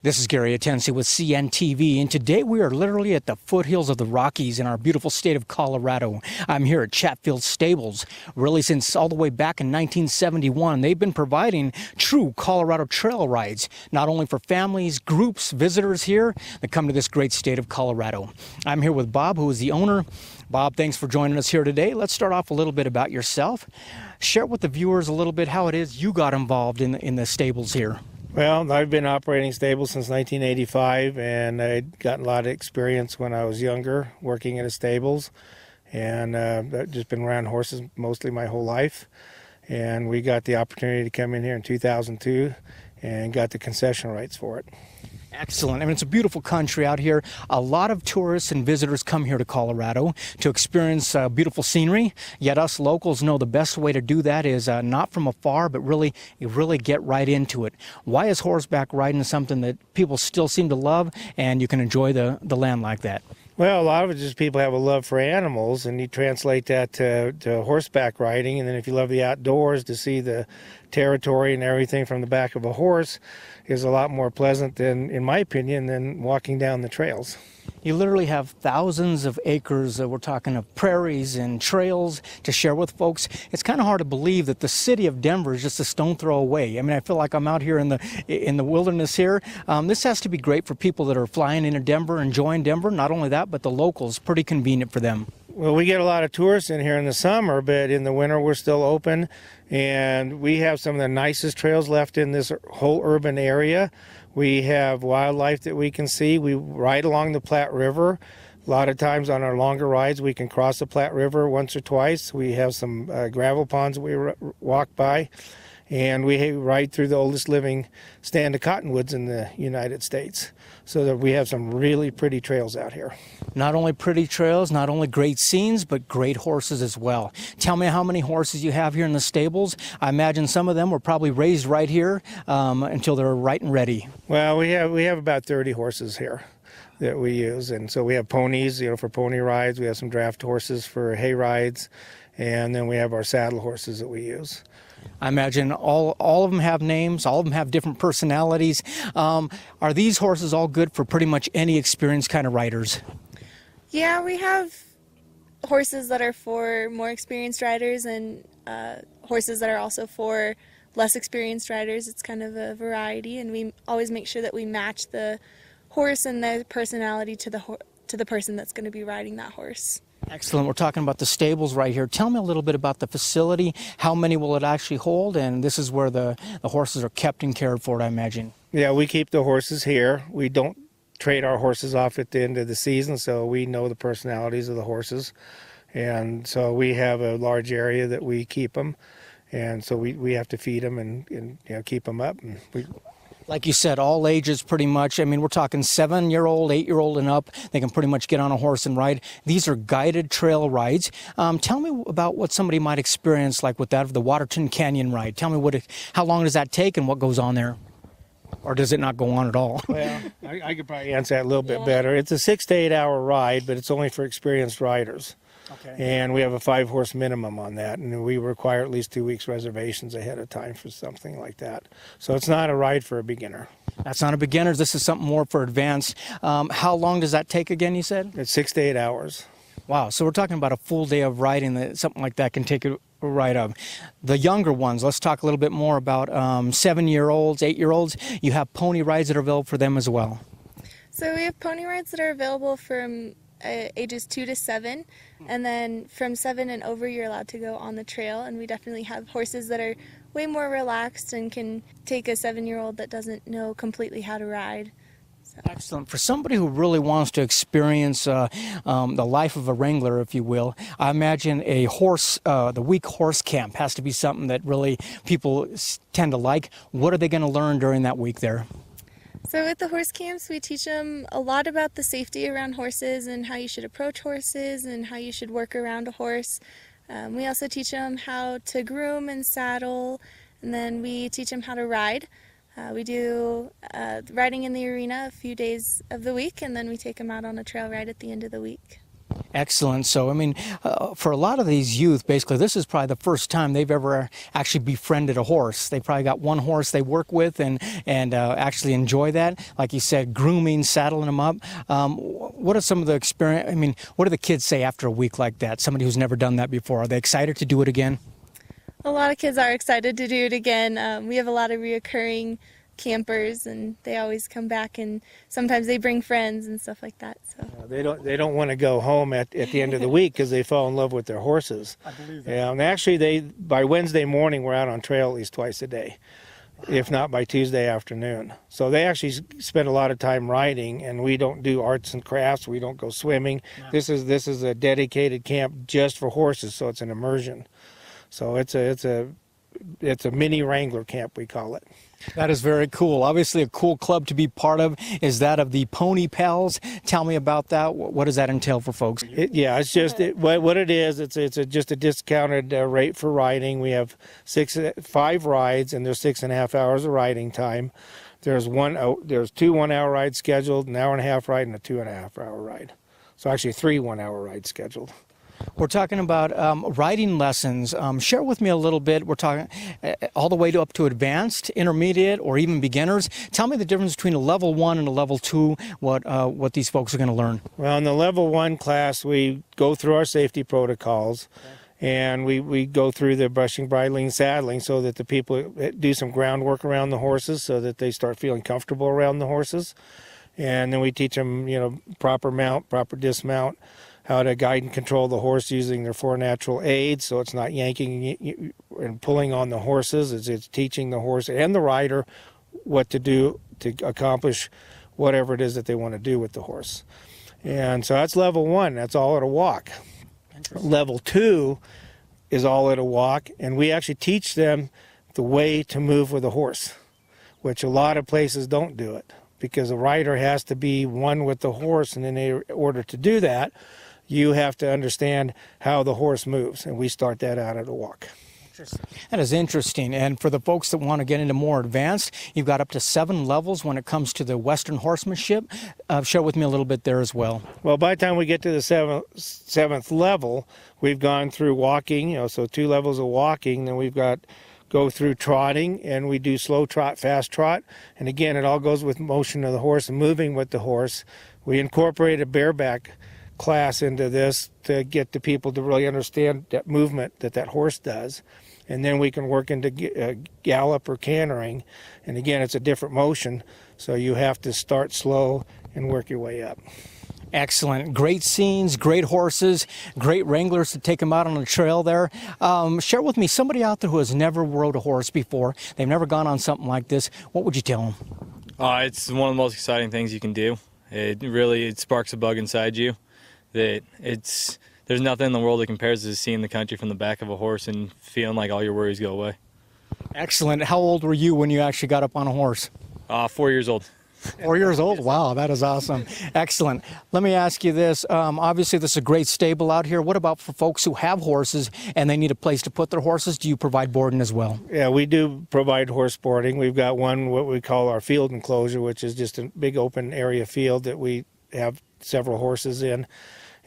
This is Gary Atensi with CNTV, and today we are literally at the foothills of the Rockies in our beautiful state of Colorado. I'm here at Chatfield Stables. Really, since all the way back in 1971, they've been providing true Colorado trail rides, not only for families, groups, visitors here that come to this great state of Colorado. I'm here with Bob, who is the owner. Bob, thanks for joining us here today. Let's start off a little bit about yourself. Share with the viewers a little bit how it is you got involved in the stables here. Well, I've been operating stables since 1985, and I'd gotten a lot of experience when I was younger working at a stables, and I've just been around horses mostly my whole life. And we got the opportunity to come in here in 2002 and got the concession rights for it. Excellent. I mean, it's a beautiful country out here. A lot of tourists and visitors come here to Colorado to experience beautiful scenery. Yet us locals know the best way to do that is not from afar, but really get right into it. Why is horseback riding something that people still seem to love and you can enjoy the land like that? Well, a lot of it is just people have a love for animals, and you translate that to horseback riding. And then if you love the outdoors, to see the territory and everything from the back of a horse is a lot more pleasant than, in my opinion, than walking down the trails. You literally have thousands of acres, we're talking of prairies and trails to share with folks. It's kind of hard to believe that the city of Denver is just a stone throw away. I mean, I feel like I'm out here in the wilderness here. This has to be great for people that are flying into Denver, enjoying Denver. Not only that, but the locals, pretty convenient for them. Well, we get a lot of tourists in here in the summer, but in the winter we're still open, and we have some of the nicest trails left in this whole urban area. We have wildlife that we can see. We ride along the Platte River. A lot of times on our longer rides we can cross the Platte River once or twice. We have some gravel ponds that we walk by, and we ride through the oldest living stand of cottonwoods in the United States. So that we have some really pretty trails out here. Not only pretty trails, not only great scenes, but great horses as well. Tell me how many horses you have here in the stables. I imagine some of them were probably raised right here until they're right and ready. Well, we have about 30 horses here that we use, and so we have ponies, for pony rides. We have some draft horses for hay rides, and then we have our saddle horses that we use. I imagine all of them have names, all of them have different personalities. Are these horses all good for pretty much any experienced kind of riders? Yeah, we have horses that are for more experienced riders and horses that are also for less experienced riders. It's kind of a variety, and we always make sure that we match the horse and their personality to the person that's going to be riding that horse. Excellent. We're talking about the stables right here. Tell me a little bit about the facility. How many will it actually hold? And this is where the horses are kept and cared for, I imagine. Yeah, we keep the horses here. We don't trade our horses off at the end of the season, so we know the personalities of the horses. And so we have a large area that we keep them. And so we have to feed them and keep them up. And like you said, all ages pretty much. I mean, we're talking 7-year-old, 8-year-old and up. They can pretty much get on a horse and ride. These are guided trail rides. Tell me about what somebody might experience, like with that of the Waterton Canyon ride. Tell me how long does that take and what goes on there? Or does it not go on at all? Well, I could probably answer that a little bit better. It's a 6 to 8 hour ride, but it's only for experienced riders. Okay. And we have a 5-horse minimum on that, and we require at least 2 weeks reservations ahead of time for something like that. So it's not a ride for a beginner. That's not a beginner. This is something more for advanced. How long does that take again, you said? It's 6 to 8 hours. Wow. So we're talking about a full day of riding that something like that can take a ride of. The younger ones, let's talk a little bit more about 7-year-olds, 8-year-olds. You have pony rides that are available for them as well. So we have pony rides that are available from ages 2 to 7, and then from 7 and over you're allowed to go on the trail, and we definitely have horses that are way more relaxed and can take a 7-year-old that doesn't know completely how to ride. So. Excellent. For somebody who really wants to experience the life of a wrangler, if you will, I imagine the week horse camp has to be something that really people tend to like. What are they going to learn during that week there? So with the horse camps, we teach them a lot about the safety around horses and how you should approach horses and how you should work around a horse. We also teach them how to groom and saddle, and then we teach them how to ride. We do riding in the arena a few days of the week, and then we take them out on a trail ride at the end of the week. Excellent. So, I mean, for a lot of these youth, basically, this is probably the first time they've ever actually befriended a horse. They probably got one horse they work with and actually enjoy that. Like you said, grooming, saddling them up. What are some of the experience? I mean, what do the kids say after a week like that? Somebody who's never done that before, are they excited to do it again? A lot of kids are excited to do it again. We have a lot of reoccurring campers, and they always come back, and sometimes they bring friends and stuff like that. So They don't want to go home at the end of the week because they fall in love with their horses. I believe that. Yeah, and actually by Wednesday morning we're out on trail at least twice a day, if not by Tuesday afternoon. So they actually spend a lot of time riding, and we don't do arts and crafts. We don't go swimming. No. This is a dedicated camp just for horses, so it's an immersion. So it's a mini wrangler camp, we call it. That is very cool. Obviously, a cool club to be part of is that of the Pony Pals. Tell me about that. What does that entail for folks? It's just what it is. It's just a discounted rate for riding. We have 5 rides, and there's 6.5 hours of riding time. There's 2 1-hour rides scheduled, an hour and a half ride, and a 2.5-hour ride. So actually 3 1-hour rides scheduled. We're talking about riding lessons. Share with me a little bit. We're talking all the way up to advanced, intermediate, or even beginners. Tell me the difference between a level 1 and a level 2, what these folks are going to learn. Well, in the level 1 class, we go through our safety protocols. Okay. And we go through the brushing, bridling, saddling so that the people do some groundwork around the horses so that they start feeling comfortable around the horses. And then we teach them, proper mount, proper dismount, how to guide and control the horse using their 4 natural aids, so it's not yanking and pulling on the horses. It's teaching the horse and the rider what to do to accomplish whatever it is that they want to do with the horse. And so that's level 1. That's all at a walk. Level 2 is all at a walk, and we actually teach them the way to move with a horse, which a lot of places don't do it, because a rider has to be one with the horse, and in order to do that, you have to understand how the horse moves, and we start that out at a walk. That is interesting. And for the folks that want to get into more advanced, you've got up to 7 levels when it comes to the Western horsemanship. Share with me a little bit there as well. Well, by the time we get to the 7th level, we've gone through walking, so 2 levels of walking. Then we've got go through trotting, and we do slow trot, fast trot. And again, it all goes with motion of the horse and moving with the horse. We incorporate a bareback class into this to get the people to really understand that movement that horse does. And then we can work into gallop or cantering. And again, it's a different motion, so you have to start slow and work your way up. Excellent. Great scenes, great horses, great wranglers to take them out on the trail there. Share with me, somebody out there who has never rode a horse before, they've never gone on something like this, what would you tell them? It's one of the most exciting things you can do. It sparks a bug inside you. There's nothing in the world that compares to seeing the country from the back of a horse and feeling like all your worries go away. Excellent. How old were you when you actually got up on a horse? 4 years old. 4 years old? Wow, that is awesome. Excellent. Let me ask you this. Obviously, this is a great stable out here. What about for folks who have horses and they need a place to put their horses? Do you provide boarding as well? Yeah, we do provide horse boarding. We've got what we call our field enclosure, which is just a big open area field that we have several horses in.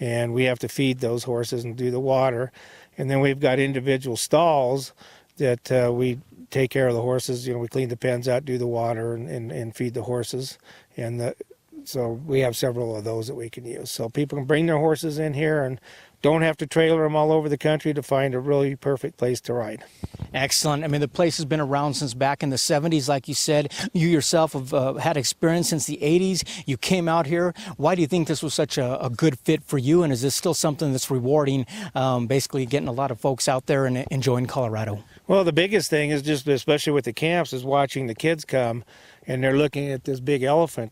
And we have to feed those horses and do the water. And then we've got individual stalls that we take care of the horses. We clean the pens out, do the water, and feed the horses. And so we have several of those that we can use. So people can bring their horses in here and don't have to trailer them all over the country to find a really perfect place to ride. Excellent. I mean, the place has been around since back in the 70s, like you said. You yourself have had experience since the 80s. You came out here. Why do you think this was such a good fit for you? And is this still something that's rewarding, basically getting a lot of folks out there and enjoying Colorado? Well, the biggest thing is just, especially with the camps, is watching the kids come and they're looking at this big elephant.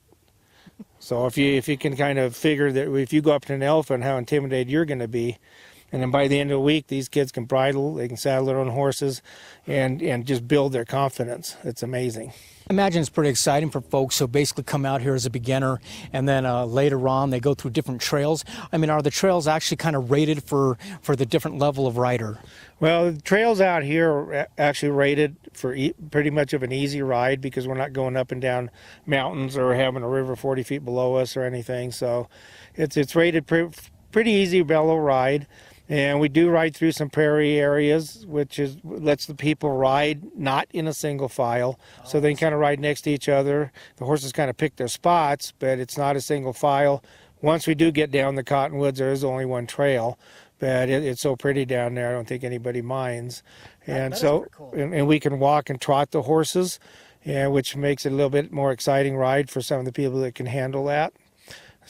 So if you can kind of figure that if you go up to an elephant, how intimidated you're going to be, and then by the end of the week, these kids can bridle, they can saddle their own horses, and just build their confidence. It's amazing. I imagine it's pretty exciting for folks who basically come out here as a beginner, and then later on they go through different trails. I mean, are the trails actually kind of rated for the different level of rider? Well, the trails out here are actually rated for pretty much of an easy ride because we're not going up and down mountains or having a river 40 feet below us or anything. So it's rated pretty easy bellow ride. And we do ride through some prairie areas, which lets the people ride not in a single file, so they can kind of ride next to each other. The horses kind of pick their spots, but it's not a single file. Once we do get down the Cottonwoods, there is only one trail, but it's so pretty down there, I don't think anybody minds. And so, and we can walk and trot the horses, which makes it a little bit more exciting ride for some of the people that can handle that.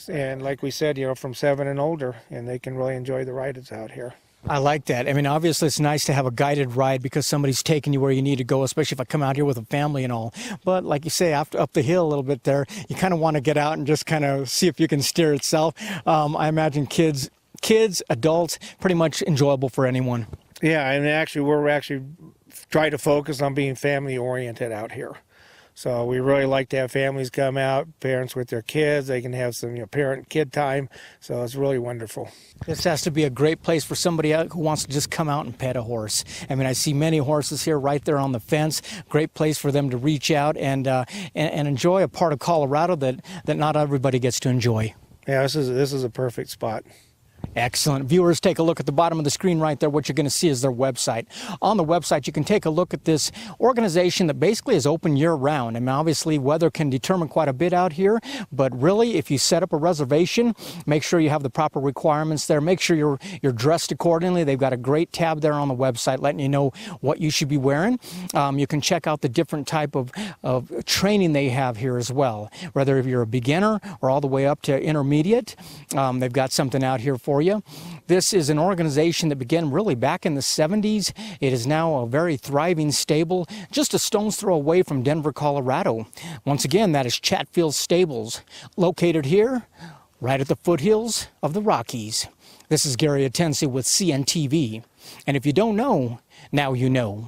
And like we said, from 7 and older, and they can really enjoy the ride that's out here. I like that. I mean, obviously it's nice to have a guided ride because somebody's taking you where you need to go, especially if I come out here with a family and all. But like you say, after up the hill a little bit there, you kind of want to get out and just kind of see if you can steer itself. I imagine kids, adults, pretty much enjoyable for anyone. Yeah, and we're trying to focus on being family oriented out here. So we really like to have families come out, parents with their kids. They can have some parent-kid time. So it's really wonderful. This has to be a great place for somebody who wants to just come out and pet a horse. I mean, I see many horses here right there on the fence. Great place for them to reach out and enjoy a part of Colorado that not everybody gets to enjoy. Yeah, this is a perfect spot. Excellent. Viewers, take a look at the bottom of the screen right there. What you're going to see is their website. On the website, you can take a look at this organization that basically is open year-round. I mean, obviously, weather can determine quite a bit out here, but really, if you set up a reservation, make sure you have the proper requirements there. Make sure you're dressed accordingly. They've got a great tab there on the website letting you know what you should be wearing. You can check out the different type of training they have here as well, whether if you're a beginner or all the way up to intermediate. They've got something out here for you. This is an organization that began really back in the 70s. It is now a very thriving stable, just a stone's throw away from Denver, Colorado. Once again, that is Chatfield Stables, located here, right at the foothills of the Rockies. This is Gary Atensi with CNTV. And if you don't know, now you know.